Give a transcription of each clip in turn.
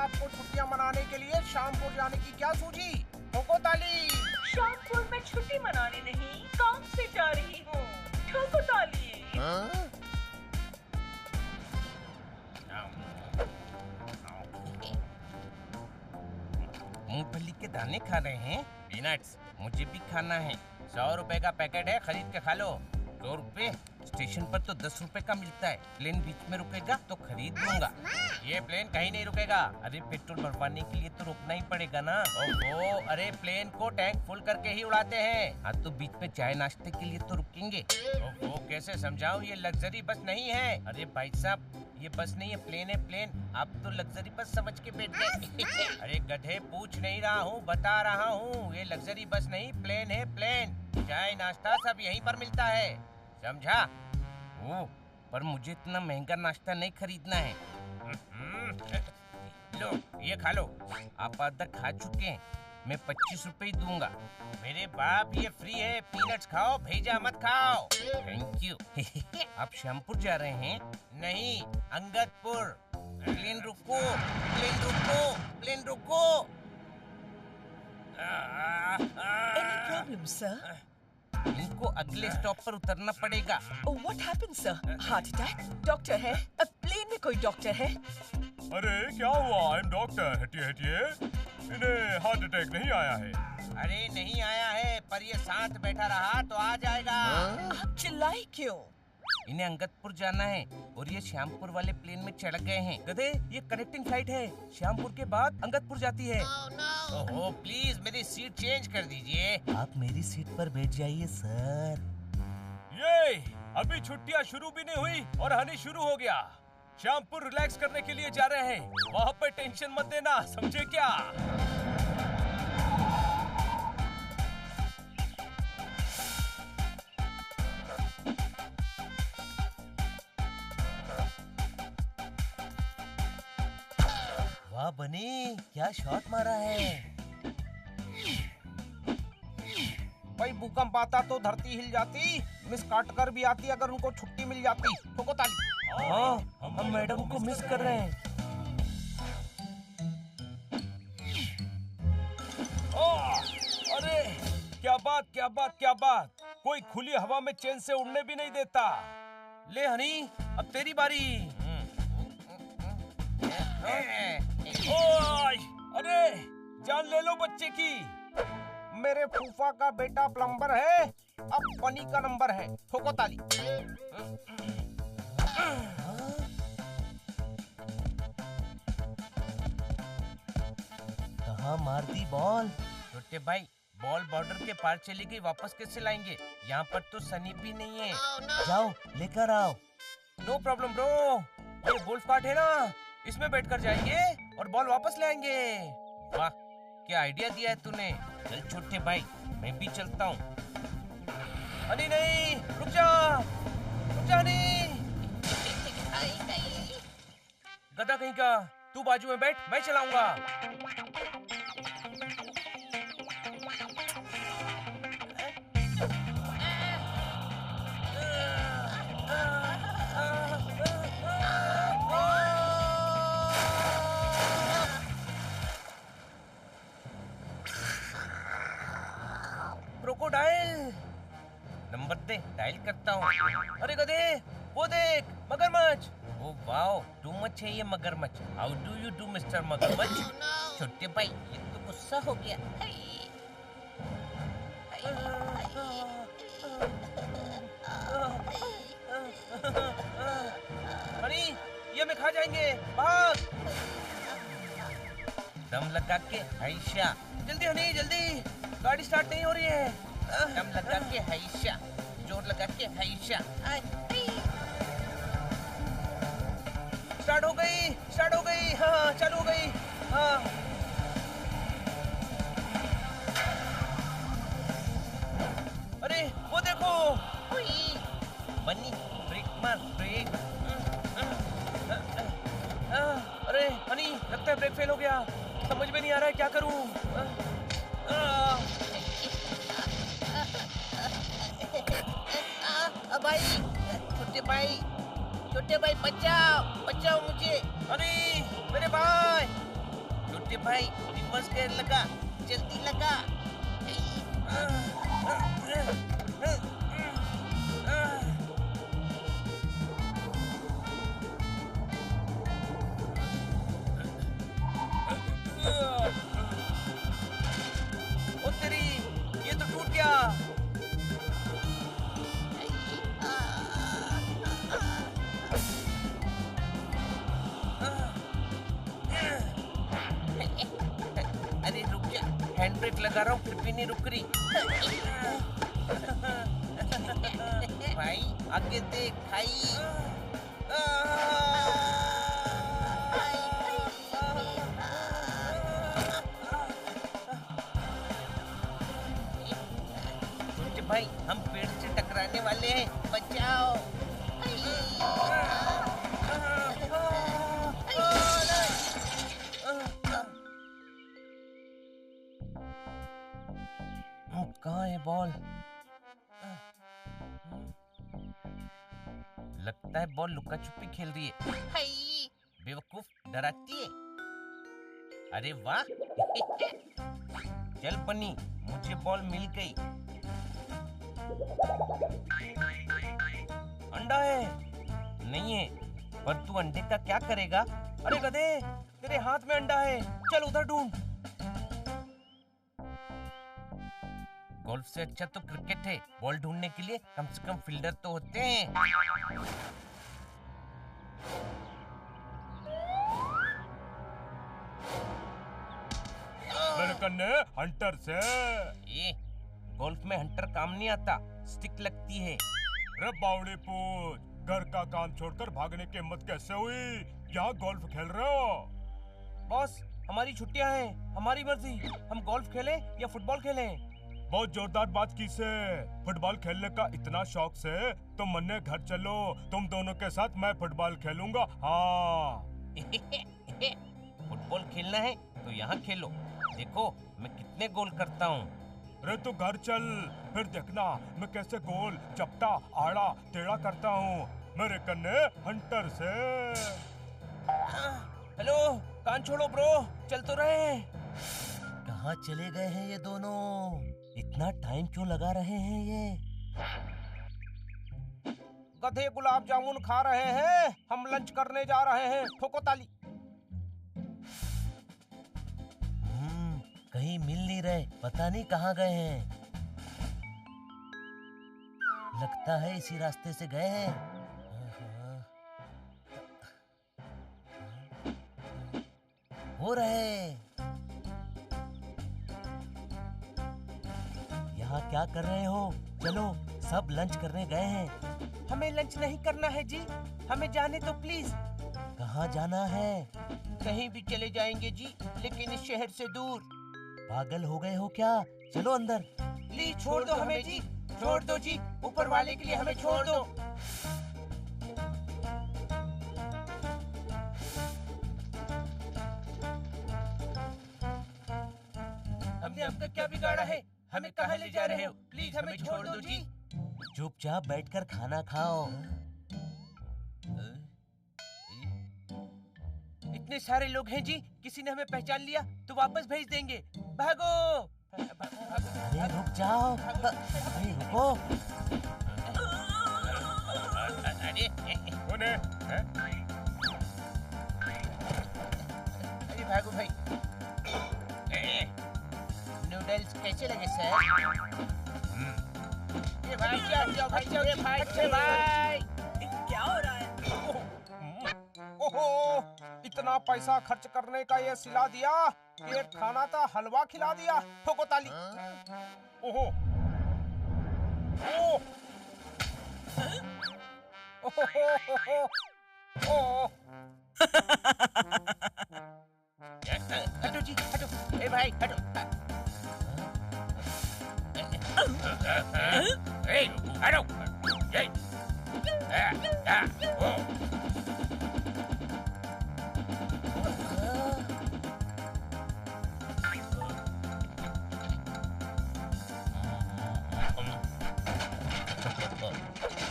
आपको छुट्टियां मनाने के लिए श्यामपुर जाने की क्या सूझी? ठोको ताली। श्यामपुर में छुट्टी मनाने नहीं, काम से जा रही हूँ। ठोको ताली। मूंगफली के दाने खा रहे हैं? पीनट्स मुझे भी खाना है। 100 रुपए का पैकेट है, खरीद के खा लो। 2 रुपए? स्टेशन पर तो 10 रुपए का मिलता है। प्लेन बीच में रुकेगा तो खरीद लूंगा। ये प्लेन कहीं नहीं रुकेगा। अरे पेट्रोल भरवाने के लिए तो रुकना ही पड़ेगा ना। ओहो, अरे प्लेन को टैंक फुल करके ही उड़ाते हैं। हाँ तो बीच में चाय नाश्ते के लिए तो रुकेंगे। ओहो, कैसे समझाऊं, ये लग्जरी बस नहीं है। अरे भाई साहब, ये बस नहीं है, प्लेन है प्लेन। आप तो लग्जरी बस समझ के बैठ गए। अरे गधे, पूछ नहीं रहा हूँ, बता रहा हूँ। ये लग्जरी बस नहीं, प्लेन है प्लेन। चाय नाश्ता सब यहीं पर मिलता है, समझा? ओ, पर मुझे इतना महंगा नाश्ता नहीं खरीदना है। लो, ये खा लो। आप आधा खा चुके हैं, मैं 25 रुपए ही दूंगा। मेरे बाप, ये फ्री है। पीनट्स खाओ, भेजा मत खाओ। Thank you. आप श्यामपुर जा रहे हैं? नहीं, अंगदपुर। प्लेन रुको, प्लेन रुको, प्लेन रुको। Any problem, sir? इनको अगले स्टॉप पर उतरना पड़ेगा। Oh, what happened, sir? Heart attack? Doctor है? अब प्लेन में कोई डॉक्टर है? अरे क्या हुआ? I am doctor. हटिए हटिए, इन्हें हार्ट अटैक नहीं आया है। अरे नहीं आया है, पर ये साथ बैठा रहा तो आ जाएगा। आप चिल्लाए क्यों? इन्हें अंगदपुर जाना है और ये श्यामपुर वाले प्लेन में चढ़ गए हैं। गधे, ये कनेक्टिंग फ्लाइट है। श्यामपुर के बाद अंगदपुर जाती है। ओहो, प्लीज मेरी सीट चेंज कर दीजिए। आप मेरी सीट पर बैठ जाइए सर। ये अभी छुट्टियां शुरू भी नहीं हुई और हनी शुरू हो गया। श्यामपुर रिलैक्स करने के लिए जा रहे हैं, वहाँ पर टेंशन मत देना, समझे क्या? वाह बनी, क्या शॉट मारा है। भाई भूकंप आता तो धरती हिल जाती, मिस काट कर भी आती अगर उनको छुट्टी मिल जाती। ठोको ताली। हाँ, हम मैडम को मिस कर रहे हैं। अरे क्या बात, क्या बात, क्या बात। कोई खुली हवा में चैन से उड़ने भी नहीं देता। ले हनी, अब तेरी बारी। ओए, अरे जान ले लो बच्चे की। मेरे फूफा का बेटा प्लम्बर है, अब बनी का नंबर है। ठोको ताली। कहाँ मार दी बॉल? छोटे भाई, बॉल बॉर्डर के पार चली गई, वापस कैसे लाएंगे? यहाँ पर तो सनी भी नहीं है। जाओ लेकर आओ। नो प्रॉब्लम ब्रो, ये गोल्फ कार्ट है ना, इसमें बैठकर जाएंगे और बॉल वापस ले आएंगे। वाह, क्या आइडिया दिया है तूने। चल छोटे भाई, मैं भी चलता हूँ। अरे नहीं, रुक जा नहीं। गधा कहीं का, तू बाजू में बैठ, मैं चलाऊंगा। क्रोकोडाइल, नंबर दे, डायल करता हूँ। अरे गधे, वो देख, मगरमच्छ। ओ वाओ, टू मच है ये मगरमच्छ। How do you do mister मगरमच्छ? छोटे भाई, ये तो गुस्सा हो गया। अरे ये हमें खा जाएंगे, भाग। दम लगा के हैशा, जल्दी हनी जल्दी, गाड़ी स्टार्ट नहीं हो रही है। दम लगा के हैशा, जोर लगा के हैशा। स्टार्ट हो गई, हाँ चालू हो गई। हाँ अरे वो देखो, बनी, ब्रेक मार, ब्रेक। अरे हनी, लगता है ब्रेक फेल हो गया। समझ में नहीं आ रहा है क्या करूं। भाई, छोटे भाई बचाओ मुझे। अरे मेरे भाई, छोटे भाई रिवर्स गेयर लगा, जल्दी लगा। ओ तेरी, ये तो टूट गया। अरे रुक जा, हैंड ब्रेक लगा रहा हूँ फिर भी नहीं रुक रही। भाई आगे देख भाई। छोटे भाई हम पेड़ से टकराने वाले हैं, बचाओ। कहाँ है बॉल? लगता है बॉल लुका छुपी खेल रही है। बेवकूफ, डराती है। अरे वाह। चल बनी, मुझे बॉल मिल गई। अंडा है? नहीं है, पर तू अंडे का क्या करेगा? अरे गधे, तेरे हाथ में अंडा है, चल उधर ढूंढ। गोल्फ से अच्छा तो क्रिकेट है। बॉल ढूंढने के लिए कम से कम फील्डर तो होते हैं। मेरे कन्ने हंटर से। ये गोल्फ में हंटर काम नहीं आता, स्टिक लगती है। रे बावड़ी पूछ, घर का काम छोड़कर भागने की हिम्मत कैसे हुई? यहाँ गोल्फ खेल रहे हो? बॉस, हमारी छुट्टियां हैं, हमारी मर्जी। हम गोल्फ खेलें या फुटबॉल खेलें? बहुत जोरदार बात की से। फुटबॉल खेलने का इतना शौक से तो मन्ने घर चलो, तुम दोनों के साथ मैं फुटबॉल खेलूंगा। हाँ। फुटबॉल खेलना है तो यहाँ खेलो, देखो मैं कितने गोल करता हूँ। रे तू घर चल, फिर देखना मैं कैसे गोल, चपटा, आड़ा, टेढ़ा करता हूँ। मेरे कन्ने हंटर से। हेलो, कान छोड़ो ब्रो, चल तो रहे हैं। कहाँ चले गए हैं ये दोनों? इतना टाइम क्यों लगा रहे हैं ये? गधे गुलाब जामुन खा रहे हैं, हम लंच करने जा रहे हैं। ठोको ताली। कहीं मिल नहीं रहे, पता नहीं कहाँ गए हैं। लगता है इसी रास्ते से गए हैं। हो रहे। यहाँ क्या कर रहे हो? चलो, सब लंच करने गए हैं। हमें लंच नहीं करना है जी, हमें जाने दो प्लीज। कहाँ जाना है? कहीं भी चले जाएंगे जी, लेकिन इस शहर से दूर। पागल हो गए हो क्या? चलो अंदर। प्लीज छोड़ दो हमें जी, छोड़ दो जी, ऊपर वाले के लिए हमें छोड़ दो। हमने आपका क्या बिगाड़ा है? हमें कहाँ ले जा रहे हो? प्लीज हमें छोड़ दो जी। चुपचाप बैठकर खाना खाओ। इतने सारे लोग हैं जी, किसी ने हमें पहचान लिया तो वापस भेज देंगे। भागो। अरे रुक जाओ, अरे रुको। अरे कौन है? अरे भागो भाई। नूडल्स कैसे लगे सर? ये भाई जाओ भाई, जाओ ये भाई, अच्छे भाई। क्या हो रहा है? ओहो, इतना पैसा खर्च करने का ये सिला दिया कि एक खाना था हलवा खिला दिया। ठोको ताली। ओहो, ओह, ओह, हटो जी, हटो। ए भाई हटो। ए, हटो। ए,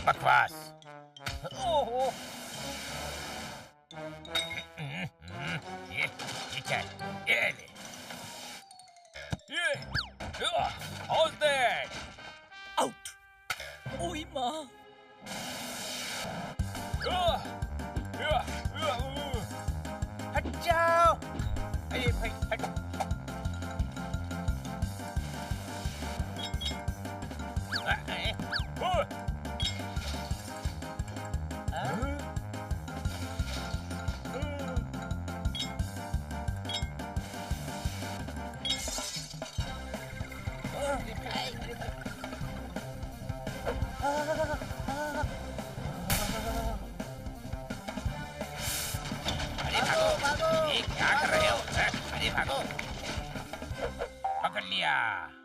बकवास। ओहो, ये क्या है? ये ये how's that? आउट। ओई माँ। हट जाओ। अरे भाई हट। ये क्या कर रहे हो? अरे भागो। पकड़ लिया।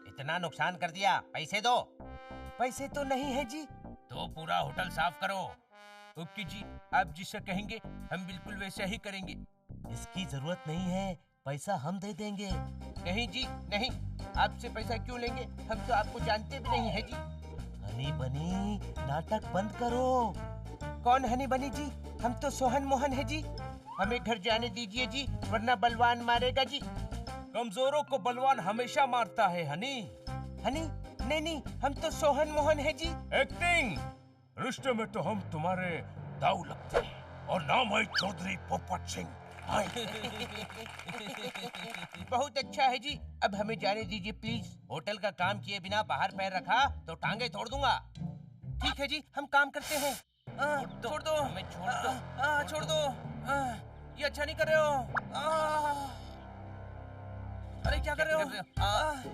इतना नुकसान कर दिया, पैसे दो। पैसे तो नहीं है जी। तो पूरा होटल साफ करो। ओके जी, आप जिसे कहेंगे हम बिल्कुल वैसा ही करेंगे। इसकी जरूरत नहीं है, पैसा हम दे देंगे। नहीं जी नहीं, आपसे पैसा क्यों लेंगे? हम तो आपको जानते भी नहीं है जी। हनी बनी, नाटक बंद करो। कौन हनी बनी जी? हम तो सोहन मोहन है जी। हमें घर जाने दीजिए जी, वरना बलवान मारेगा जी। कमजोरों को बलवान हमेशा मारता है हनी। हनी? नहीं नहीं, हम तो सोहन मोहन है जी। एक्टिंग रिश्ते में तो हम तुम्हारे दाऊ लगते हैं। और नाम है चौधरी पोपट सिंह। बहुत अच्छा है जी, अब हमें जाने दीजिए प्लीज। होटल का काम किए बिना बाहर पैर रखा तो टांगे तोड़ दूंगा। ठीक है जी, हम काम करते हैं। छोड़ दो हमें, छोड़ दो। छोड़ दो। ये अच्छा नहीं कर रहे हो। अरे क्या कर रहे हो?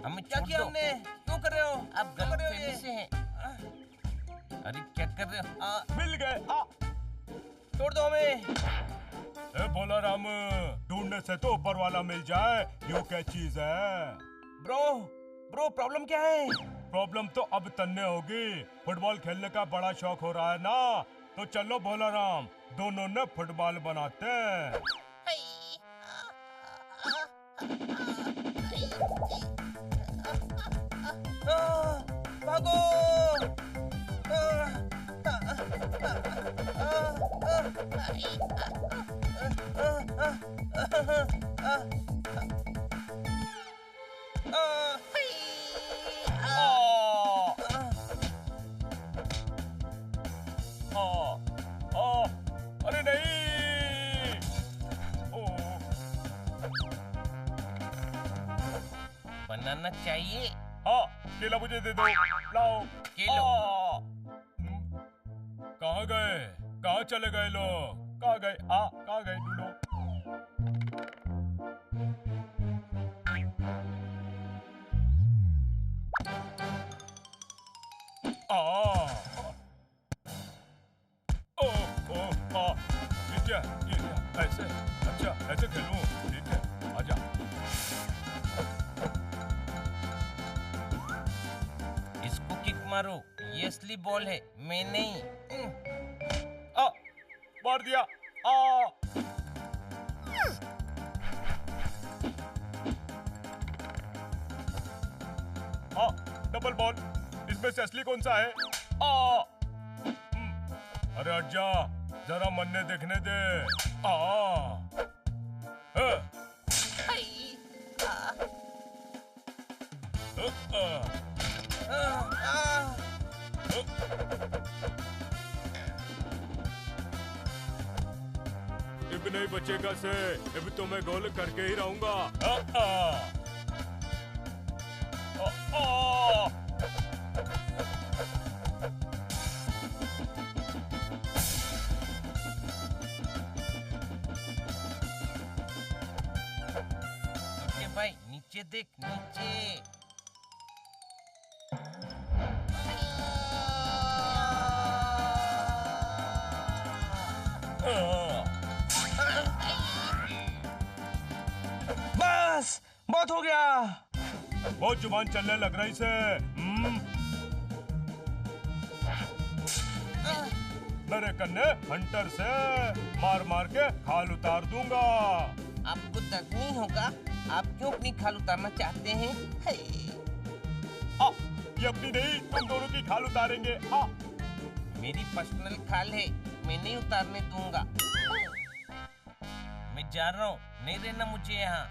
हमें क्या किया हमने? क्यों कर रहे हो? आप गलतफहमी से हैं। अरे क्या कर रहे हो? मिल गए। छोड़ दो हमें। ए बोला राम, ढूंढने से तो ऊपर वाला मिल जाए, यो क्या चीज है? ब्रो प्रॉब्लम क्या है? प्रॉब्लम तो अब तन्ने होगी। फुटबॉल खेलने का बड़ा शौक हो रहा है ना, तो चलो भोला राम, दोनों ने फुटबॉल बनाते हैं। भागो। अरे नहीं। बनाना चाहिए। हाँ, केला मुझे दे दो। लाओ। केलो। कहाँ गए? कहाँ चले गए लोग? कहाँ गए? कहाँ गए? ढूंढो। ठीक है, ऐसे। अच्छा, ऐसे खेलूं? ठीक है, आजा। इसको किक मारो, ये असली बॉल है, मैं नहीं। मार दिया। Double ball. इसमें से असली कौन सा है? अरे हट जा, जरा मन्ने देखने दे। अब नहीं बचेगा से, अब तो मैं गोल करके ही रहूंगा। भाई नीचे देख, नीचे। बस बहुत हो गया। बहुत जुबान चलने लग रही से। मेरे कन्ने हंटर से मार मार के खाल उतार दूंगा। आपको दर्द नहीं होगा? आप क्यों अपनी खाल उतारना चाहते हैं? ये अपनी नहीं, तुम दोनों की खाल उतारेंगे। मेरी पर्सनल खाल है, मैं नहीं उतारने दूंगा। मैं जा रहा हूँ, नहीं रहना मुझे यहाँ।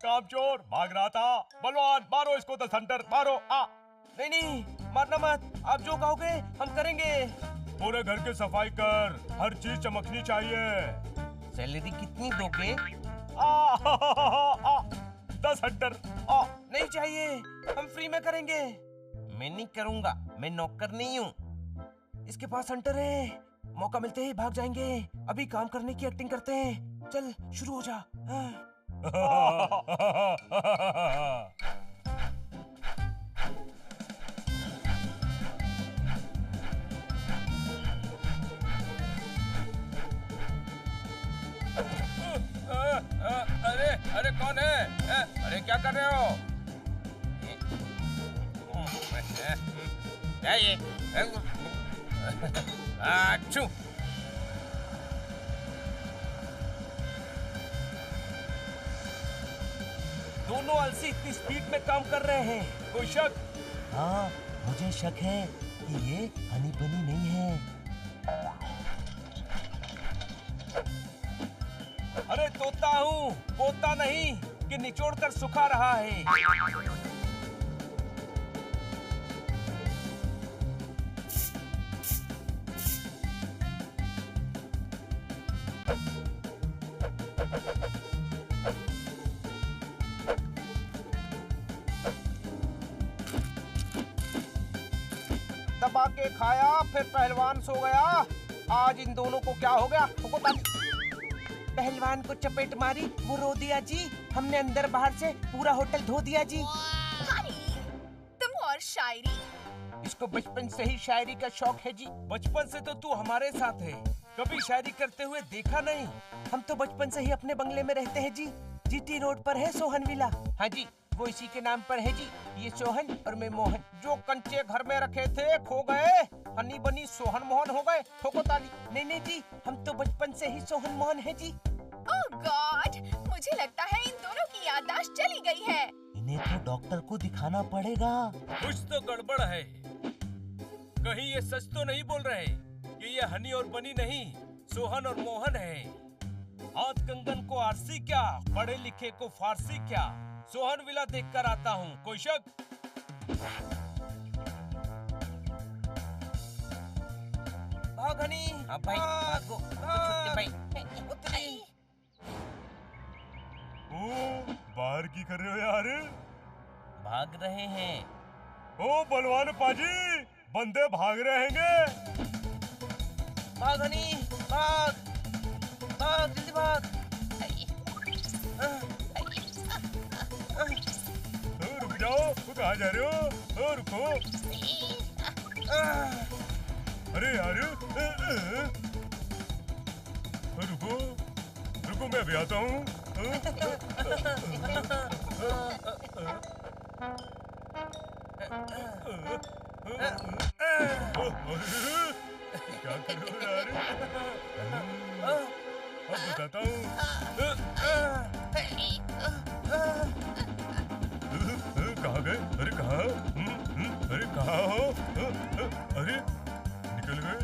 कामचोर भाग रहा था। बलवान मारो इसको, द हंटर मारो। नहीं नहीं, मारना मत, आप जो कहोगे हम करेंगे। पूरे घर की सफाई कर, हर चीज चमकनी चाहिए। सैलरी कितनी दोगे? 10 हंटर। नहीं चाहिए, हम फ्री में करेंगे। मैं नहीं करूंगा, मैं नौकर नहीं हूँ। इसके पास हंटर है, मौका मिलते ही भाग जाएंगे। अभी काम करने की एक्टिंग करते हैं। चल शुरू हो जा। अरे अरे कौन है? अरे क्या कर रहे हो? क्या ये? आचू! दोनों अलसी इतनी स्पीड में काम कर रहे हैं, कोई शक? हाँ मुझे शक है कि ये हनी बनी नहीं है। अरे तोता हूँ, पोता नहीं कि निचोड़ कर सुखा रहा है। दबा के खाया फिर पहलवान सो गया। आज इन दोनों को क्या हो गया? पहलवान को चपेट मारी, वो रो दिया जी। हमने अंदर बाहर से पूरा होटल धो दिया जी। तुम और शायरी। इसको बचपन से ही शायरी का शौक है जी। बचपन से तो तू हमारे साथ है, कभी शायरी करते हुए देखा नहीं। हम तो बचपन से ही अपने बंगले में रहते हैं जी। जीटी रोड पर है सोहन विला। हाँ जी, वो इसी के नाम पर है जी। ये सोहन और मैं मोहन। जो कंचे घर में रखे थे खो गए, हनी बनी सोहन मोहन हो गए। ठोको ताली। नहीं जी, हम तो बचपन से ही सोहन मोहन है जी। ओह गॉड, मुझे लगता है इन दोनों की याददाश्त चली गई है। इन्हें तो डॉक्टर को दिखाना पड़ेगा। कुछ तो गड़बड़ है। कहीं ये सच तो नहीं बोल रहे कि ये हनी और बनी नहीं, सोहन और मोहन है। हाथ कंगन को आरसी क्या, पढ़े लिखे को फारसी क्या। सोहन विला देखकर आता हूँ, कोई शक? भाग हनी। हाँ भाई, भागो। छुट्टी भाई। उतरी। ओ, बाहर की कर रहे हो यार? भाग रहे हैं। ओ बलवान पाजी, बंदे भाग रहे हैं। भाग हनी, भाग भाग, जल्दी भाग। रुक जाओ, कहाँ जा रहे हो? रुको। अरे यार, रुको रुको, मैं भी आता हूँ। क्या कर रहे हो यार? अब बताता हूँ। कहाँ गए? अरे कहाँ? अरे कहाँ हो? अरे निकल गए।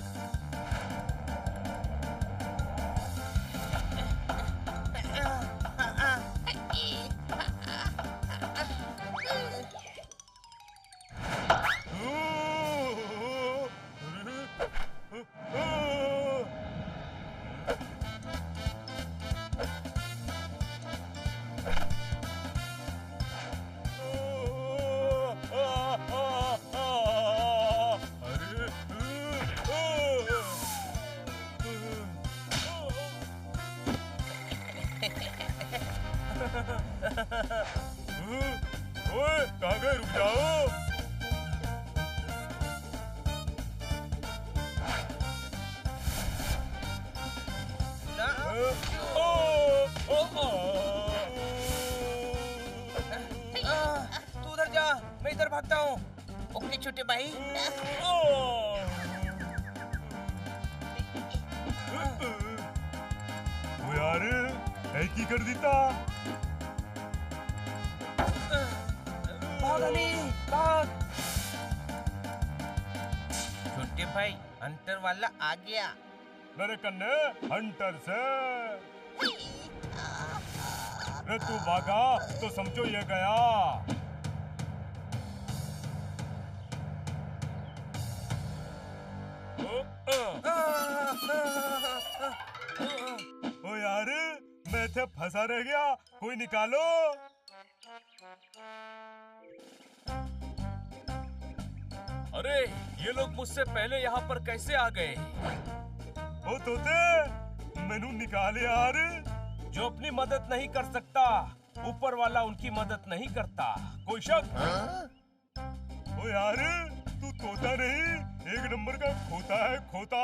ओए, कहाँ गए? रुक जाओ। तू उधर जा, मैं इधर भागता हूँ। ओके छोटे भाई। वो यार की कर देता। भाग हनी, भाग। छोटे भाई अंतर वाला आ गया। मेरे कन्ने हंटर से। रे तू भागा तो समझो ये गया। ओ यार मैं थे फंसा रह गया, कोई निकालो। अरे ये लोग मुझसे पहले यहाँ पर कैसे आ गए? ओ तोते मैनू निकाल यार। जो अपनी मदद नहीं कर सकता ऊपर वाला उनकी मदद नहीं करता। कोई शक? ओ यार तू तोता नहीं, एक नंबर का खोता है, खोता।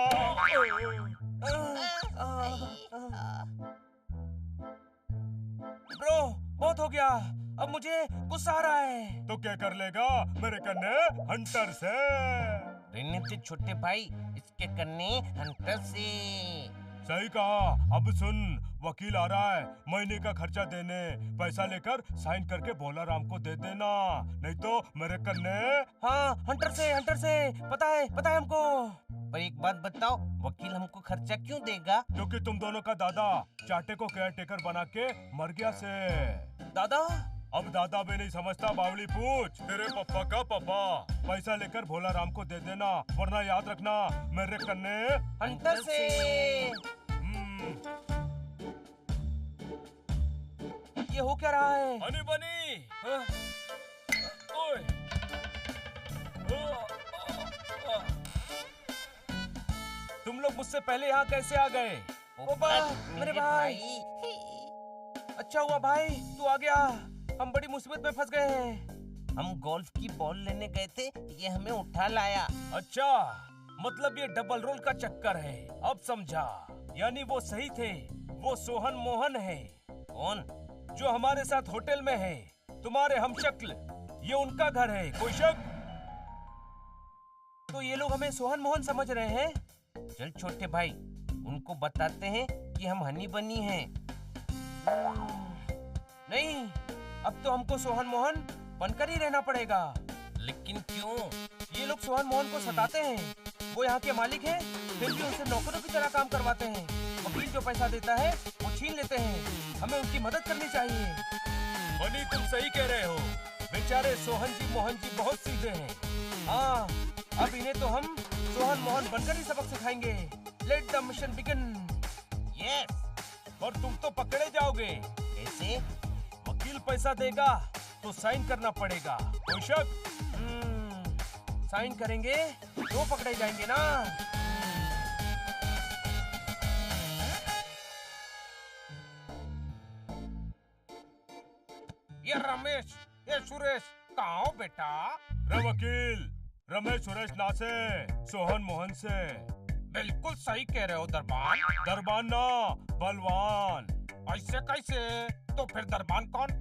ब्रो बहुत हो गया, अब मुझे गुस्सा आ रहा है। तो क्या कर लेगा मेरे कन्ने हंटर से? रहने दे छोटे भाई, इसके कन्ने हंटर से। सही कहा। अब सुन, वकील आ रहा है महीने का खर्चा देने। पैसा लेकर साइन करके भोला राम को दे देना, नहीं तो मेरे कन्ने। हाँ हंटर से पता है हमको। पर एक बात बताओ, वकील हमको खर्चा क्यों देगा? क्योंकि तुम दोनों का दादा चाटे को केयर टेकर बना के मर गया से। दादा? अब दादा भी नहीं समझता, बावली पूछ तेरे पापा का पापा। पैसा लेकर भोला राम को दे देना, वरना याद रखना मेरे कन्ने हंटर से। ये हो क्या रहा है? हनी बनी। ओए। तुम लोग मुझसे पहले यहाँ कैसे आ गए? मेरे भाई। अच्छा हुआ भाई तू आ गया, हम बड़ी मुसीबत में फंस गए हैं। हम गोल्फ की बॉल लेने गए थे, ये हमें उठा लाया। अच्छा मतलब ये डबल रोल का चक्कर है, अब समझा। यानी वो सही थे, वो सोहन मोहन है। कौन? जो हमारे साथ होटल में है, तुम्हारे हमशक्ल। ये उनका घर है, कोई शक? तो ये लोग हमें सोहन मोहन समझ रहे हैं। चल छोटे भाई, उनको बताते हैं कि हम हनी बनी हैं। नहीं, अब तो हमको सोहन मोहन बनकर ही रहना पड़ेगा। लेकिन क्यों? ये लोग सोहन मोहन को सताते हैं। वो यहाँ के मालिक हैं, फिर भी उनसे नौकरों की तरह काम करवाते हैं। वकील जो पैसा देता है वो छीन लेते हैं। हमें उनकी मदद करनी चाहिए। बनी तुम सही कह रहे हो। बेचारे सोहन जी मोहन जी बहुत सीधे हैं। हाँ, अब इन्हें तो हम सोहन मोहन बनकर ही सबक सिखाएंगे। Let the mission begin. Yes. और तुम तो पकड़े जाओगे। कैसे? वकील पैसा देगा तो साइन करना पड़ेगा, कोई शक? साइन करेंगे तो पकड़े जाएंगे ना। ये रमेश, ये सुरेश, कहाँ हो बेटा? रे वकील, रमेश सुरेश ना से, सोहन मोहन से। बिल्कुल सही कह रहे हो दरबान। दरबान ना, बलवान। ऐसे कैसे? तो फिर दरबान कौन?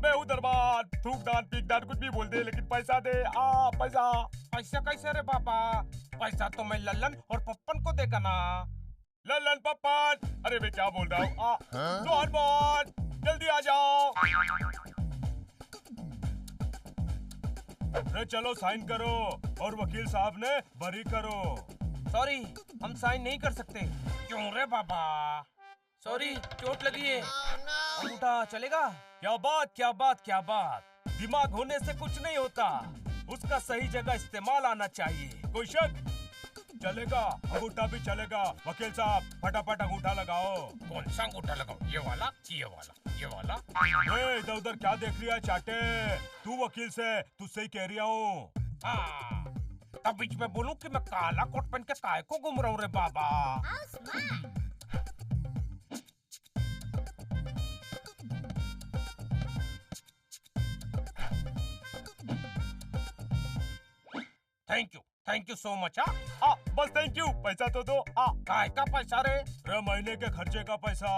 मैं हूँ दरबान। थूकदान पीकदान कुछ भी बोल दे, लेकिन पैसा दे। पैसा। ऐसे कैसे रे बाबा? पैसा तो मैं लल्लन और पप्पन को देगा ना। लल्लन पप्पन, अरे मैं क्या बोल रहा हूँ? सोहन मोहन जल्दी आ जाओ। अरे चलो साइन करो और वकील साहब ने बरी करो। सॉरी, हम साइन नहीं कर सकते। क्यों रे बाबा? सॉरी, चोट लगी है। अंगूठा चलेगा? क्या बात क्या बात क्या बात। दिमाग होने से कुछ नहीं होता, उसका सही जगह इस्तेमाल आना चाहिए। कोई शक? चलेगा, अंगूठा भी चलेगा। वकील साहब फटाफट अंगूठा लगाओ। कौन सा अंगूठा लगाओ? ये वाला, ये वाला, ये वाला? इधर उधर क्या देख रही है चाटे? तू वकील से तुझसे ही कह रही हूँ। हाँ, तब बीच में बोलूं कि मैं काला कोट पहन के काय को घूम रहा हूँ रे बाबा? Thank you so much. बस थैंक यू, पैसा तो दो। काय का पैसा रे? महीने के खर्चे का पैसा।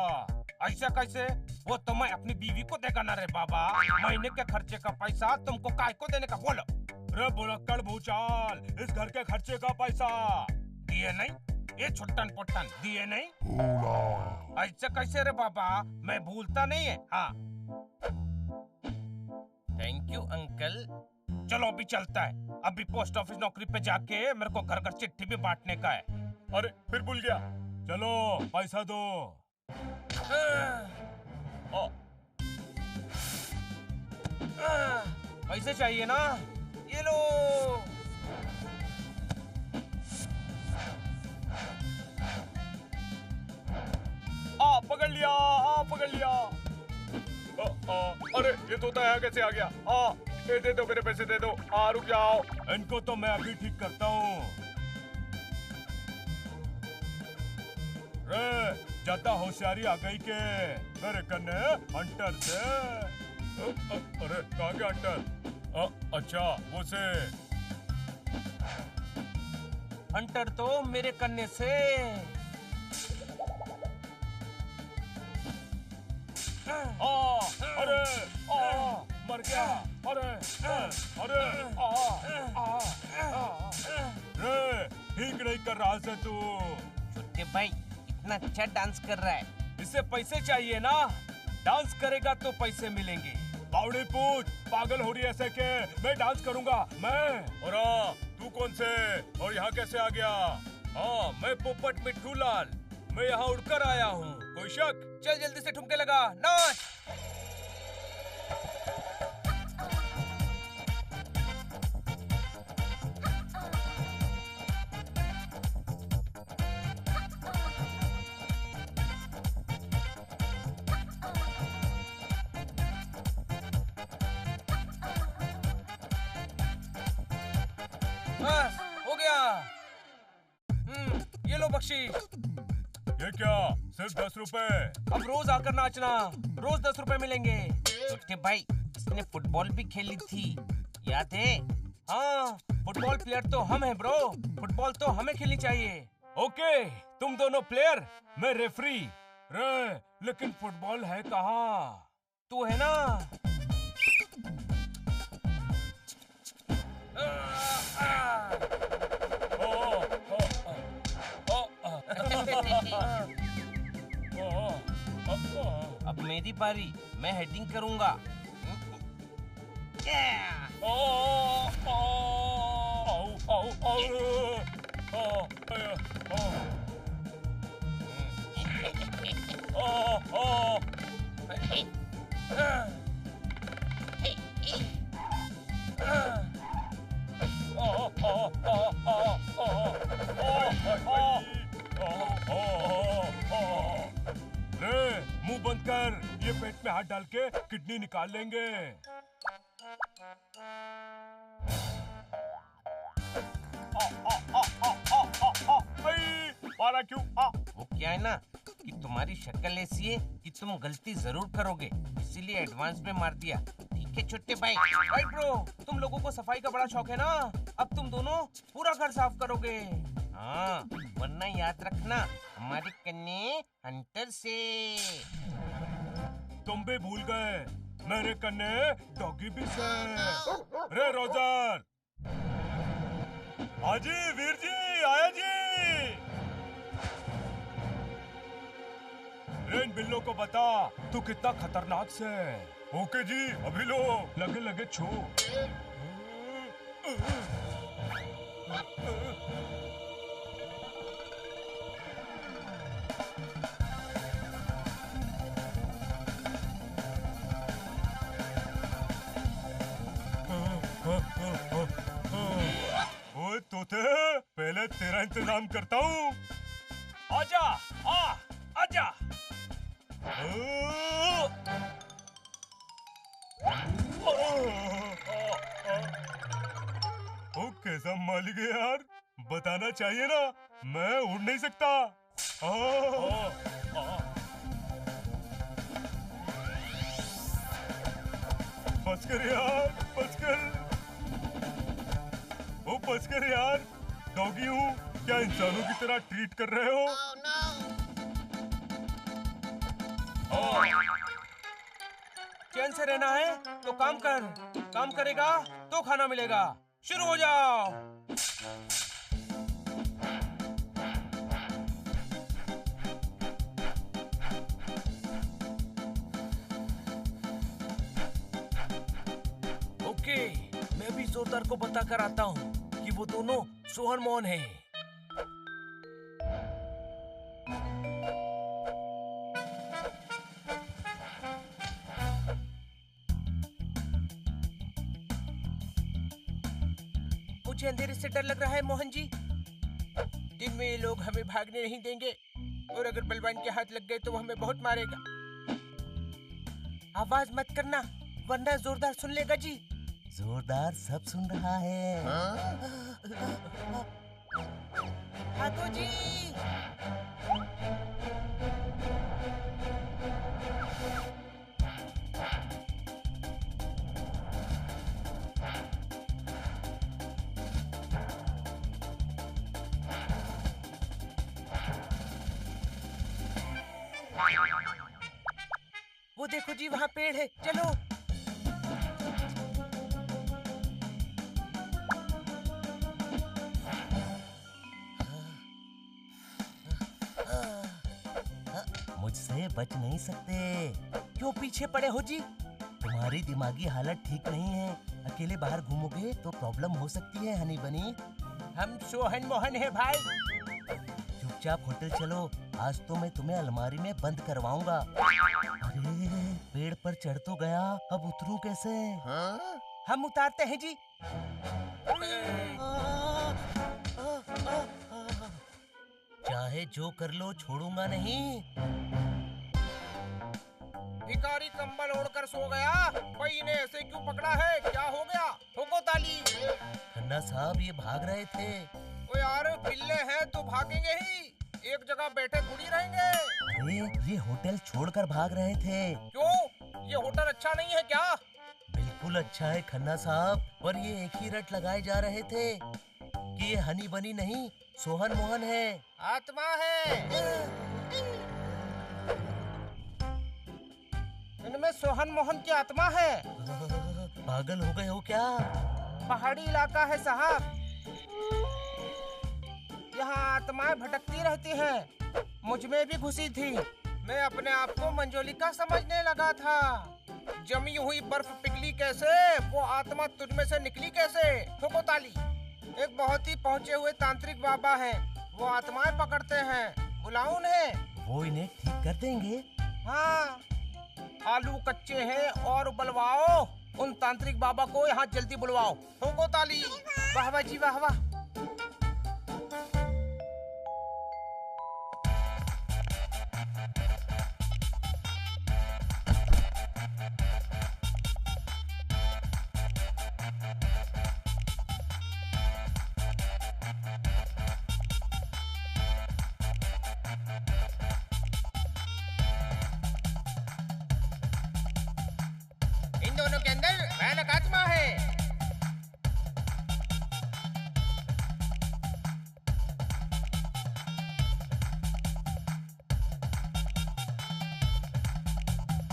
ऐसे कैसे? वो तो मैं अपनी बीवी को देगा ना रे बाबा। महीने के खर्चे का पैसा तुमको काय को देने का? बोलो। रे बुलक्कड़ भूचाल, इस घर के खर्चे का पैसा दिए नहीं? ये छुट्टन पुट्टन दिए नहीं? ऐसे कैसे रे बाबा? मैं भूलता नहीं है। हाँ थैंक यू अंकल। चलो अभी चलता है। अभी पोस्ट ऑफिस नौकरी पे जाके मेरे को घर घर चिट्ठी भी बांटने का है। अरे फिर भूल गया। चलो पैसा दो। पैसे चाहिए ना, ये लो। पकड़ लिया, पकड़ लिया। अरे ये तोता यहाँ कैसे आ गया? ये दे दो, मेरे पैसे दे दो। रुक जाओ, इनको तो मैं अभी ठीक करता हूँ। ज्यादा होशियारी आ गई के मेरे कन्ने हंटर से। अरे कहाँ गया हंटर? अच्छा वो से हंटर तो मेरे कन्ने से। अरे मर गया। अरे ठीक नहीं कर रहा से तू। छोटे भाई इतना अच्छा डांस कर रहा है। इसे पैसे चाहिए ना, डांस करेगा तो पैसे मिलेंगे। बावड़ी पूछ, पागल हो रही है ऐसे के? मैं डांस करूंगा मैं। और तू कौन से और यहाँ कैसे आ गया? मैं पोपट मिट्टू लाल, मैं यहाँ उड़कर आया हूँ। कोई शक? चल जल्दी से ठुमके लगा, नाच। बस हो गया। ये लो बख्शीश। ये क्या, सिर्फ 10 रुपए? अब रोज आकर नाचना, रोज 10 रुपए मिलेंगे। छोटे भाई इसने फुटबॉल भी खेली थी, याद है? हाँ, फुटबॉल प्लेयर तो हम हैं ब्रो। फुटबॉल तो हमें खेलनी चाहिए। ओके, तुम दोनों प्लेयर, मैं रेफरी। लेकिन फुटबॉल है कहाँ? तू है ना? अब मेरी बारी, मैं हेडिंग करूंगा। मुंह बंद कर, ये पेट में हाथ डाल के किडनी निकाल लेंगे। मारा क्यों? वो क्या है ना कि तुम्हारी शक्ल ऐसी है कि तुम गलती जरूर करोगे, इसीलिए एडवांस में मार दिया। ठीक है छोटे भाई। राइट ब्रो, तुम लोगों को सफाई का बड़ा शौक है ना, अब तुम दोनों पूरा घर साफ करोगे। हाँ, वरना याद रखना हमारे कन्ने हंटर से। तुम भी भूल गए, मेरे कन्ने डॉगी भी से। रे रोजर, हाजी वीर जी, आया जी। रे इन बिल्लों को बता तू कितना खतरनाक से। ओके जी, अभी लो, लगे लगे छो। ओए तोते, पहले तेरा इंतजाम करता हूँ। आजा, आजा। ओ कैसा मालिक है यार, बताना चाहिए ना, मैं उड़ नहीं सकता। बस कर यार, बस कर। ओ बस कर यार, डॉगी हूँ, क्या इंसानों की तरह ट्रीट कर रहे हो? चैन से रहना है तो काम कर, काम करेगा तो खाना मिलेगा। शुरू हो जाओ। जोरदार को बता कर आता हूँ कि वो दोनों सोहन मोहन हैं। मुझे अंधेरे से डर लग रहा है मोहन जी। दिन में ये लोग हमें भागने नहीं देंगे और अगर बलवान के हाथ लग गए तो वो हमें बहुत मारेगा। आवाज मत करना वरना जोरदार सुन लेगा जी। जोरदार सब सुन रहा है। भागो जी। वो देखो जी वहाँ पेड़ है, चलो। मुझसे बच नहीं सकते। क्यों पीछे पड़े हो जी? तुम्हारी दिमागी हालत ठीक नहीं है। अकेले बाहर घूमोगे तो प्रॉब्लम हो सकती है हनी बनी। हम सोहन मोहन है भाई। चुपचाप होटल चलो, आज तो मैं तुम्हें अलमारी में बंद करवाऊंगा। अरे पेड़ पर चढ़ तो गया, अब उतरूं कैसे? हम उतारते हैं जी। चाहे जो कर लो, छोड़ूंगा नहीं। भिखारी कंबल ओढ़कर सो गया, कोई इन्हें ऐसे क्यों पकड़ा है? क्या हो गया? ठोको ताली। खन्ना साहब ये भाग रहे थे। ओ यार पिल्ले हैं तो भागेंगे ही, एक जगह बैठे थोड़ी रहेंगे। अरे ये होटल छोड़कर भाग रहे थे। क्यों? ये होटल अच्छा नहीं है क्या? बिल्कुल अच्छा है खन्ना साहब, पर ये एक ही रट लगाए जा रहे थे कि ये हनी बनी नहीं सोहन मोहन है। आत्मा है। इनमें सोहन मोहन की आत्मा है। पागल हो गए हो क्या? पहाड़ी इलाका है साहब, यहाँ आत्माएं भटकती रहती हैं। मुझ में भी घुसी थी। मैं अपने आप को मंजोलिका समझने लगा था। जमी हुई बर्फ पिघली कैसे, वो आत्मा तुझ में से निकली कैसे? ठोको ताली। एक बहुत ही पहुँचे हुए तांत्रिक बाबा हैं, वो आत्माएं पकड़ते हैं। बुलाओ उन्हें। वो इन्हें ठीक कर देंगे। हाँ, आलू कच्चे हैं और उबलवाओ। उन तांत्रिक बाबा को यहाँ जल्दी बुलवाओ। ठोको ताली। वाह वाह जी वाह वाह। इन दोनों के अंदर भयानक आत्मा है।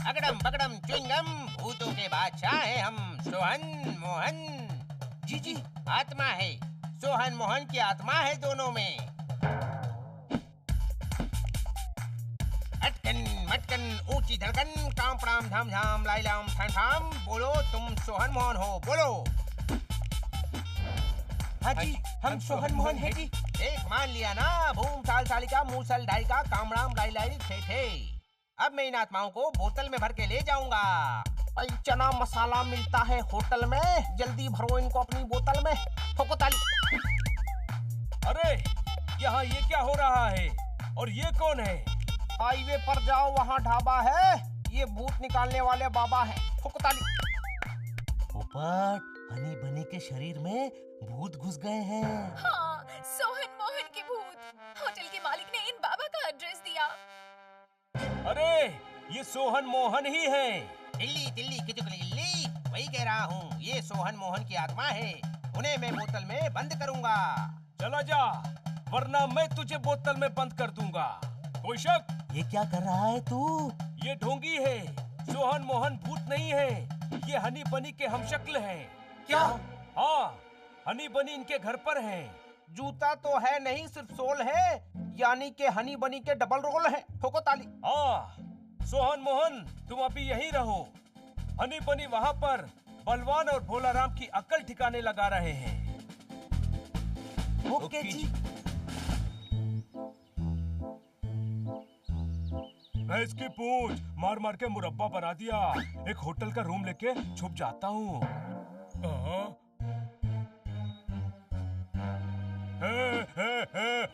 अगड़म बगड़म च्युइंगम, भूतों के बादशाह हैं हम, सोहन मोहन। जी जी। आत्मा है, सोहन मोहन की आत्मा है दोनों में। अटकन मटकन ऊंची धड़कन, काम प्राम धाम झाम लाइलाम ठाम ठाम। बोलो तुम सोहन मोहन हो, बोलो। हाँ जी, हम सोहन मोहन है जी। एक मान लिया ना, भूम साल सालिका मूसल ढालिका कामराम लाई लाई थे। अब मैं इन आत्माओं को बोतल में भर के ले जाऊंगा। भाई चना मसाला मिलता है होटल में, जल्दी भरो इनको अपनी बोतल में। ठोको ताली। अरे यहाँ ये क्या हो रहा है और ये कौन है? हाईवे पर जाओ, वहाँ ढाबा है, ये भूत निकालने वाले बाबा है। ठोको ताली। पोपट, हनी बनी के शरीर में भूत घुस गए हैं। हाँ, सोहन मोहन के भूत। होटल के मालिक ने इन बाबा का एड्रेस दिया। अरे ये सोहन मोहन ही है। दिल्ली दिल्ली किचुकली, वही कह रहा हूँ, ये सोहन मोहन की आत्मा है। उन्हें मैं बोतल में बंद करूँगा। चला जा, वरना मैं तुझे बोतल में बंद कर दूंगा। कोई शक? ये क्या कर रहा है तू? ये ढोंगी है, सोहन मोहन भूत नहीं है। ये हनी बनी के हमशक्ल हैं। क्या? हाँ, हनी बनी इनके घर पर है। जूता तो है नहीं, सिर्फ सोल है, यानी के हनी बनी के डबल रोल है। ठोको ताली। हाँ, सोहन मोहन तुम अभी यहीं रहो। हनी बनी वहाँ पर बलवान और भोलाराम की अक्ल ठिकाने लगा रहे हैं। ओके जी। मैं इसकी पूंछ मार मार के मुरब्बा बना दिया। एक होटल का रूम लेके छुप जाता हूँ।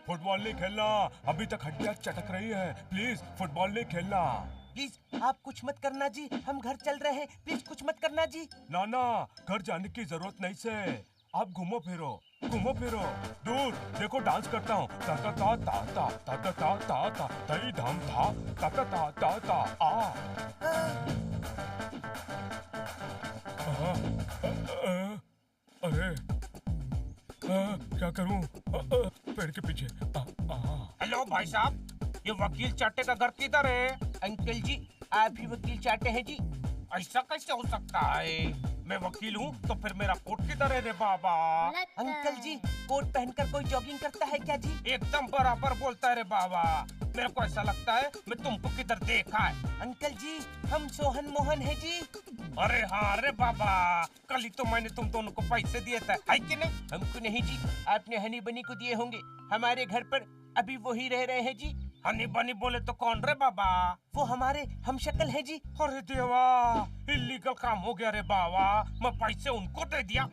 फुटबॉल नहीं खेलना, अभी तक हड्डियाँ चटक रही हैं। प्लीज फुटबॉल नहीं खेलना। प्लीज आप कुछ मत करना जी, हम घर चल रहे हैं, प्लीज कुछ मत करना जी। नाना, घर जाने की जरूरत नहीं से। आप घूमो फिरो दूर। देखो डांस करता हूँ। ता ता ता ता ता ता ता ता ता ता तई धाम था ता ता ता ता ता आ। अरे क्या करूँ? पेड़ के पीछे। हेलो भाई साहब, ये वकील चाटे का घर किधर है? अंकल जी आप ही वकील चाहते हैं जी? ऐसा कैसे हो सकता है? मैं वकील हूँ तो फिर मेरा कोट किधर है रे बाबा? अंकल जी कोट पहनकर कोई जॉगिंग करता है क्या जी? एकदम बराबर बोलता है रे बाबा। मेरे को ऐसा लगता है मैं तुमको किधर देखा है। अंकल जी हम सोहन मोहन है जी। अरे हाँ रे बाबा, कल ही तो मैंने तुम दोनों को पैसे दिए थे, है कि नहीं? हमको नहीं जी, आपने हनी बनी को दिए होंगे। हमारे घर पर अभी वही रह रहे हैं जी। हनी बनी बोले तो कौन रे बाबा? वो हमारे हम शक्ल है जी। अरे देवा, इलीगल काम हो गया रे बाबा। मैं पैसे उनको दे दिया।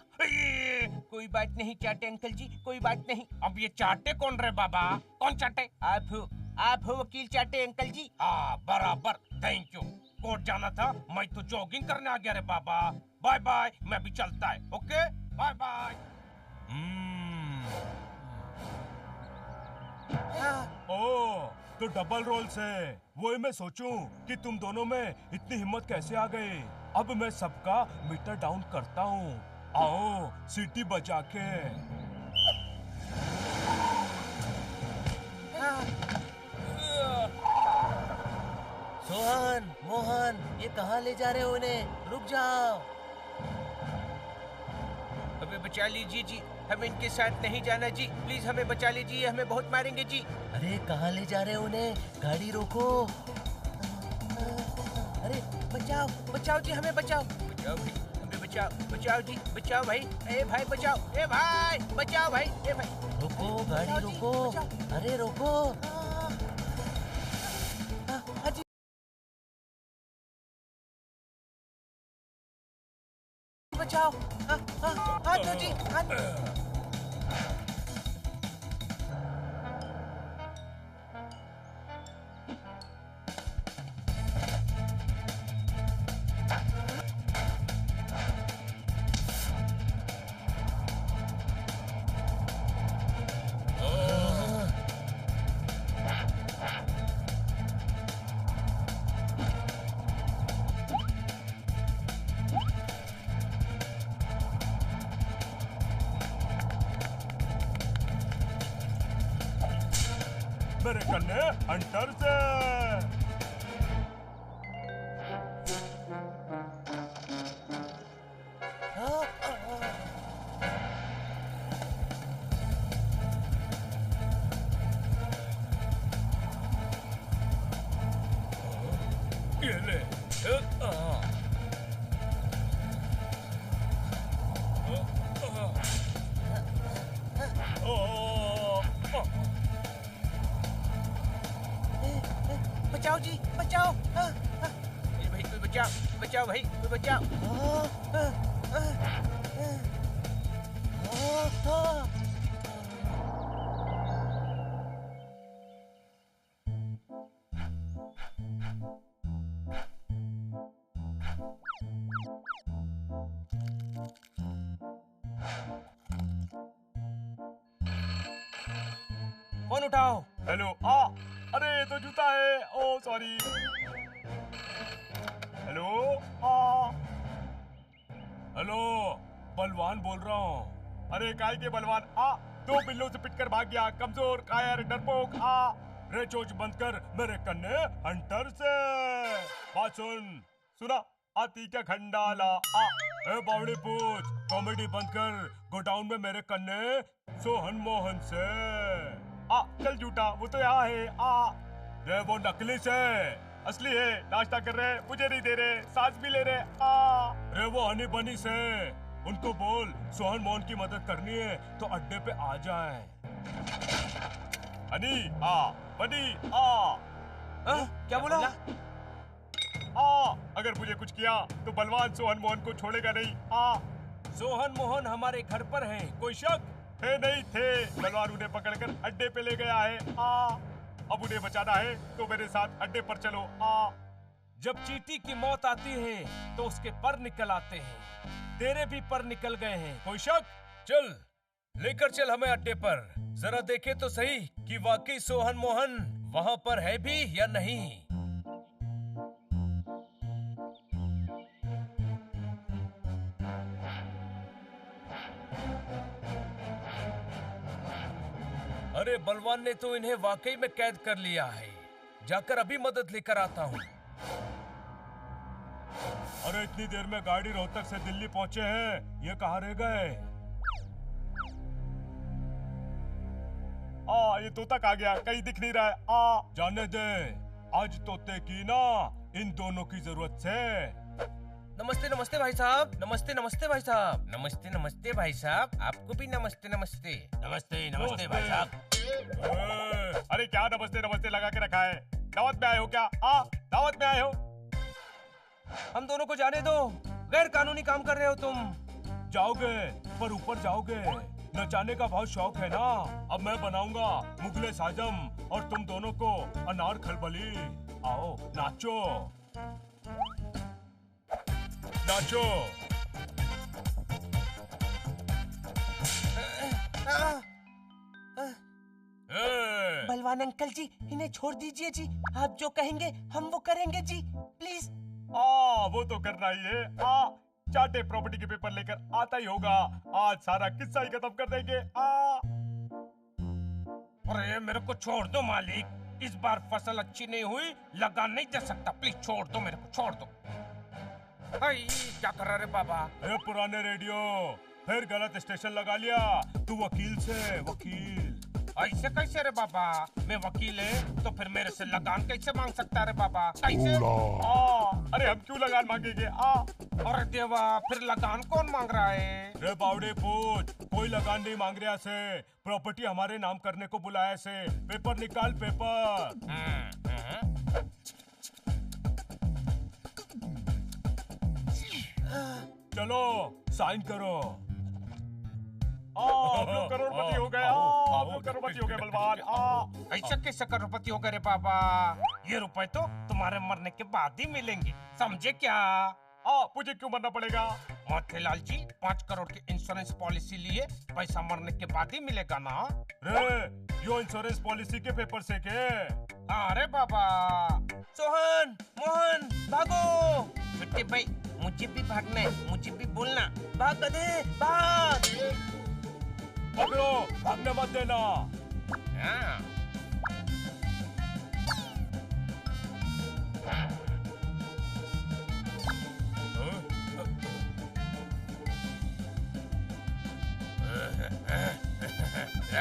कोई बात नहीं चाटे अंकल जी, कोई बात नहीं। अब ये चाटे कौन रे बाबा? कौन चाटे? आप हो वकील चाटे अंकल जी। हाँ बराबर, थैंक यू। कोर्ट जाना था, मैं तो जॉगिंग करने आ गया रे बाबा। बाय बाय, मैं भी चलता है। Okay bye bye. ओ तो डबल रोल से वही मैं सोचूं कि तुम दोनों में इतनी हिम्मत कैसे आ गई। अब मैं सबका मीटर डाउन करता हूँ। आओ सीटी बजा के। सोहन मोहन ये कहाँ ले जा रहे हो उन्हें? रुक जाओ। हमें बचा लीजिए जी, हमें इनके साथ नहीं जाना जी। प्लीज हमें बचा लीजिए, हमें बहुत मारेंगे जी। अरे कहाँ ले जा रहे हो उन्हें? गाड़ी रोको। अरे बचाओ बचाओ जी, हमें बचाओ। बचाओ भाई, हमें बचाओ। बचाओ जी, बचाओ भाई। ए भाई बचाओ, ए भाई बचाओ भाई, ए भाई रोको, गाड़ी रोको। अरे रोको। बचाओ। हाँ तो जी, मेरे कन्ने हंटर से। ये ले। बचाओ जी, बचाओ। ए भाई कोई बचाओ, बचाओ भाई कोई बचाओ। फोन उठाओ। हेलो। अरे ये तो जूता है। ओ सॉरी। हेलो। हेलो, बलवान बोल रहा हूँ। अरे काय के बलवान? दो बिल्लों से पिटकर भाग गया, कमजोर, कायर, डरपोक। रे चोच बंद कर मेरे कन्ने हंटर से। बात सुना आती क्या खंडाला। ए बावड़ी पूछ, कॉमेडी बंद कर, गोडाउन में मेरे कन्ने सोहन मोहन से। चल झूठा, वो तो यहाँ है। रे वो नकली से। असली है, नाश्ता कर रहे, मुझे नहीं दे रहे, सांस भी ले रहे। अरे वो हनी बनी से, उनको बोल सोहन मोहन की मदद करनी है तो अड्डे पे आ जाएं। हनी आ, बनी आ। क्या बोला? अगर मुझे कुछ किया तो बलवान सोहन मोहन को छोड़ेगा नहीं। सोहन मोहन हमारे घर पर हैं, कोई शक? थे नहीं थे, बलवान उन्हें पकड़कर अड्डे पे ले गया है। अब उन्हें बचाना है तो मेरे साथ अड्डे पर चलो। जब चींटी की मौत आती है तो उसके पर निकल आते हैं, तेरे भी पर निकल गए हैं, कोई शक? चल लेकर चल हमें अड्डे पर, जरा देखे तो सही कि वाकई सोहन मोहन वहाँ पर है भी या नहीं। अरे बलवान ने तो इन्हें वाकई में कैद कर लिया है, जाकर अभी मदद लेकर आता हूँ। अरे इतनी देर में गाड़ी रोहतक से दिल्ली पहुँचे हैं, ये कहाँ रह गए? ये तोता कहाँ गया? कहीं दिख नहीं रहा है। जाने दे, आज तोते की ना इन दोनों की जरूरत है। नमस्ते नमस्ते भाई साहब, नमस्ते नमस्ते भाई साहब, नमस्ते नमस्ते भाई साहब, आपको भी नमस्ते नमस्ते। नमस्ते नमस्ते भाई साहब। अरे क्या नमस्ते नमस्ते लगा के रखा है? दावत में आए हो क्या? दावत में आए हो? हम दोनों को जाने दो, गैर कानूनी काम कर रहे हो तुम। जाओगे पर ऊपर जाओगे, नचाने का बहुत शौक है ना। अब मैं बनाऊंगा मुगले साजम और तुम दोनों को अनार खलबली। आओ नाचो नाचो। बलवान अंकल जी, इन्हें छोड़ दीजिए जी, आप जो कहेंगे हम वो करेंगे जी, प्लीज। वो तो करना ही है। चाटे प्रॉपर्टी के पेपर लेकर आता ही होगा, आज सारा किस्सा ही खत्म कर देंगे। अरे मेरे को छोड़ दो मालिक, इस बार फसल अच्छी नहीं हुई, लगान नहीं दे सकता, प्लीज छोड़ दो मेरे को, छोड़ दो। क्या कर रहा रे बाबा? पुराने रेडियो, फिर गलत स्टेशन लगा लिया तू वकील से। वकील ऐसे कैसे रे बाबा? मैं वकील है तो फिर मेरे से लगान कैसे मांग सकता रे बाबा? कैसे? अरे हम क्यों लगान मांगेंगे? अरे देवा, फिर लगान कौन मांग रहा है? रे बावड़े पूछ, कोई लगान नहीं मांग रहा से, प्रॉपर्टी हमारे नाम करने को बुलाया से। पेपर निकाल, पेपर। चलो साइन करो। आप लोग करोड़पति हो गए। आप लोग करोड़पति हो गए बलवान। ऐसा कैसे करोड़पति हो गए रे बाबा? ये रुपए तो तुम्हारे मरने के बाद ही मिलेंगे, समझे क्या? मुझे क्यों मरना पड़ेगा? मोतीलाल जी 5 करोड़ की इंश्योरेंस पॉलिसी लिए, पैसा मरने के बाद ही मिलेगा ना? रे यो इंश्योरेंस पॉलिसी के पेपर से के? अरे बाबा। सोहन मोहन भागो। छुट्टी भाई, मुझे भी भागना है, मुझे भी बोलना। भाग गधे भाग। पकड़ो, भागने मत देना।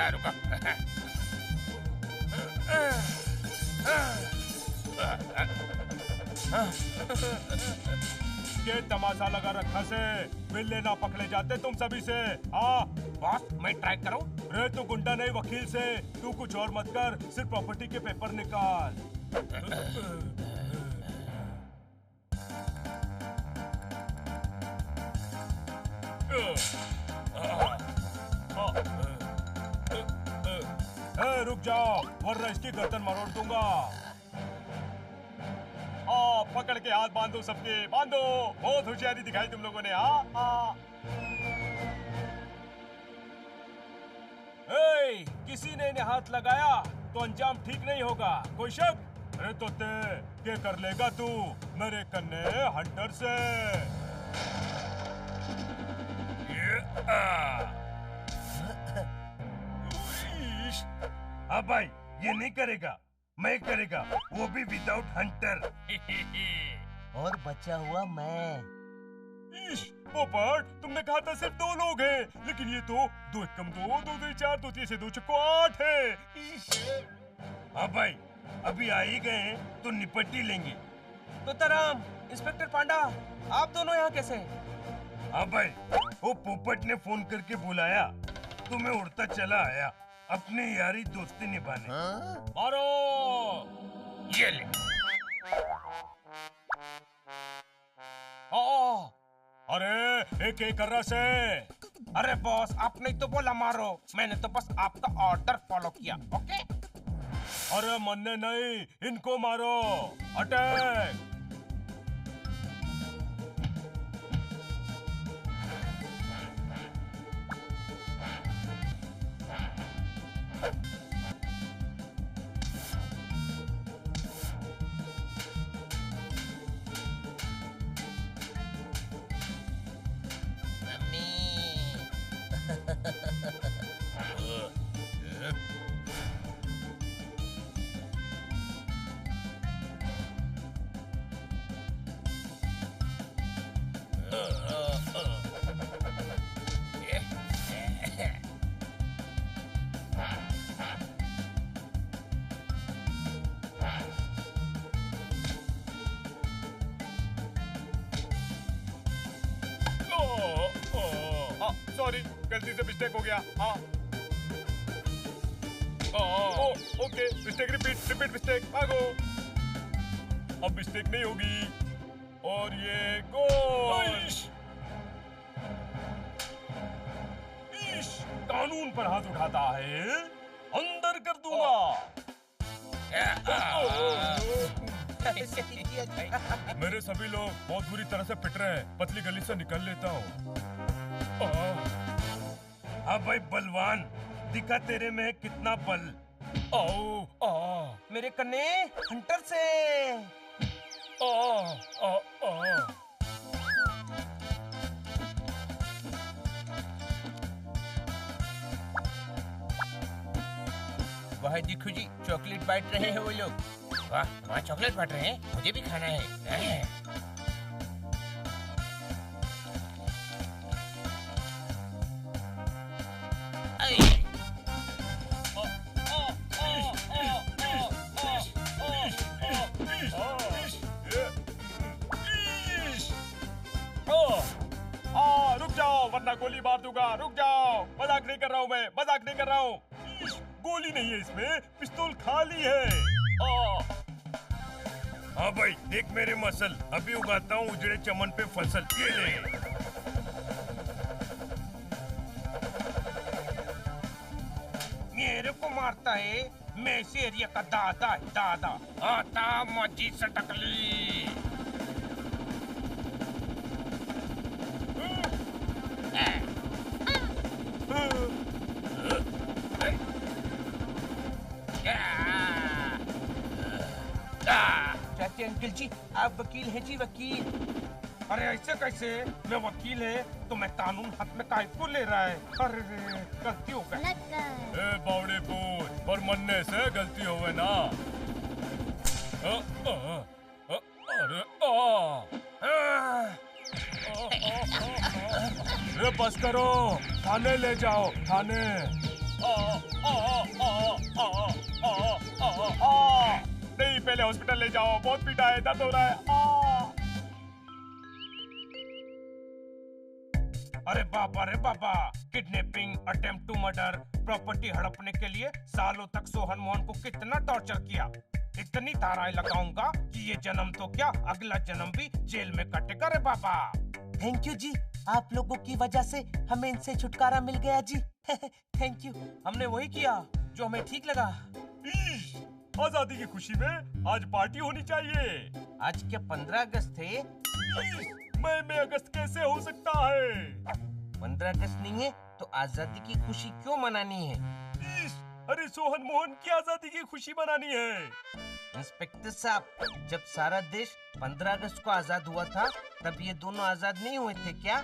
रुका। ये तमाशा लगा रखा से, बिल्ले ना पकड़े जाते तुम सभी से। बॉस, मैं ट्राई करूं? रे तू गुंडा नहीं वकील से, तू कुछ और मत कर, सिर्फ प्रॉपर्टी के पेपर निकाल। रुक जाओ वरना इसकी गर्दन मरोड़ दूंगा। पकड़ के हाथ बांधो सबके, बांधो। बहुत होशियारी दिखाई तुम लोगों ने। किसी ने इन्हें हाथ लगाया तो अंजाम ठीक नहीं होगा, कोई शक? अरे तोते, क्या कर लेगा तू मेरे कन्ने हंटर से? हाँ भाई, ये नहीं करेगा, मैं करेगा, वो भी विदाउट हंटर। और बचा हुआ मैं। पोपट, तुमने कहा था सिर्फ 2 लोग हैं, लेकिन ये तो 2 एकम 2, 2 2 4, 2 3 से 2 6 8 है। हाँ भाई, अभी आ ही गए हैं तो निपट ही लेंगे। तोताराम, इंस्पेक्टर पांडा, आप दोनों यहाँ कैसे? हाँ भाई, वो पोपट ने फोन करके बुलाया तो मैं उड़ता चला आया अपनी यारी दोस्ती निभाने। मारो। ये ले। अरे एक एक कर्रा से। अरे बॉस, आपने तो बोला मारो, मैंने तो बस आपका ऑर्डर फॉलो किया। ओके? अरे मन्ने नहीं, इनको मारो। अटैक। सॉरी, गलती से मिस्टेक हो गया। हाँ ओके, मिस्टेक रिपीट मिस्टेक। भागो, अब मिस्टेक नहीं होगी। और ये गोल। कानून पर हाथ उठाता है, अंदर कर दूंगा। मेरे सभी लोग बहुत बुरी तरह से पिट रहे हैं, पतली गली से निकल लेता हूँ। हाँ भाई बलवान, दिखा तेरे में कितना बल। मेरे कन्ने हंटर से। वाह देखो जी, चॉकलेट बांट रहे हैं वो लोग। वाह, वहाँ चॉकलेट बांट रहे हैं, मुझे भी खाना है। रुक जाओ वरना गोली मार दूंगा। रुक जाओ, मजाक नहीं कर रहा हूँ मैं, मजाक नहीं कर रहा हूँ। गोली नहीं है इसमें, पिस्तौल खाली है। हाँ भाई, देख मेरे मसल, अभी उगाता हूँ उजड़े चमन पे फसल। ये ले। मेरे को मारता है, मैं इस एरिया का दादा है, दादा। आता मजी सटकली। चाहते अंकल जी, आप वकील हैं जी, वकील। अरे ऐसे कैसे? मैं वकील है तो मैं कानून हाथ में काहे को ले रहा है? अरे गलती हो गई। ए बावड़े पूछ, पर मन्ने से गलती हो गई ना। अरे बस करो, थाने ले जाओ, थाने। नहीं, पहले हॉस्पिटल ले जाओ, बहुत पीटा है, दर्द हो रहा है। अरे बाबा, kidnapping, attempt to murder, property हड़पने के लिए सालों तक सोहन मोहन को कितना टॉर्चर किया। इतनी धाराएं लगाऊंगा कि ये जन्म तो क्या, अगला जन्म भी जेल में कटेगा रे बाबा। थैंक यू जी, आप लोगों की वजह से हमें इनसे छुटकारा मिल गया जी। Thank you. हमने वही किया जो हमें ठीक लगा। आजादी की खुशी में आज पार्टी होनी चाहिए। आज क्या 15 अगस्त थे? मई अगस्त कैसे हो सकता है? 15 अगस्त नहीं है तो आजादी की खुशी क्यों मनानी है? अरे सोहन मोहन की आजादी की खुशी मनानी है। इंस्पेक्टर साहब, जब सारा देश 15 अगस्त को आजाद हुआ था तब ये दोनों आजाद नहीं हुए थे क्या?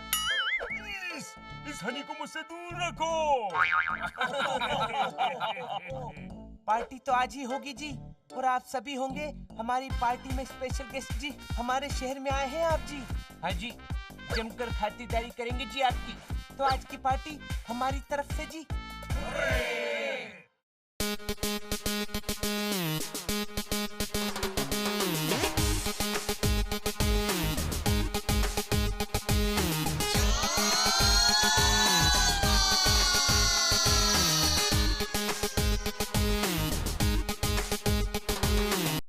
इस हनी को मुझसे दूर रखो। पार्टी तो आज ही होगी जी, और आप सभी होंगे हमारी पार्टी में स्पेशल गेस्ट जी। हमारे शहर में आए हैं आप जी। हाँ जी, जमकर खातिरदारी करेंगे जी आपकी। तो आज की पार्टी हमारी तरफ से जी।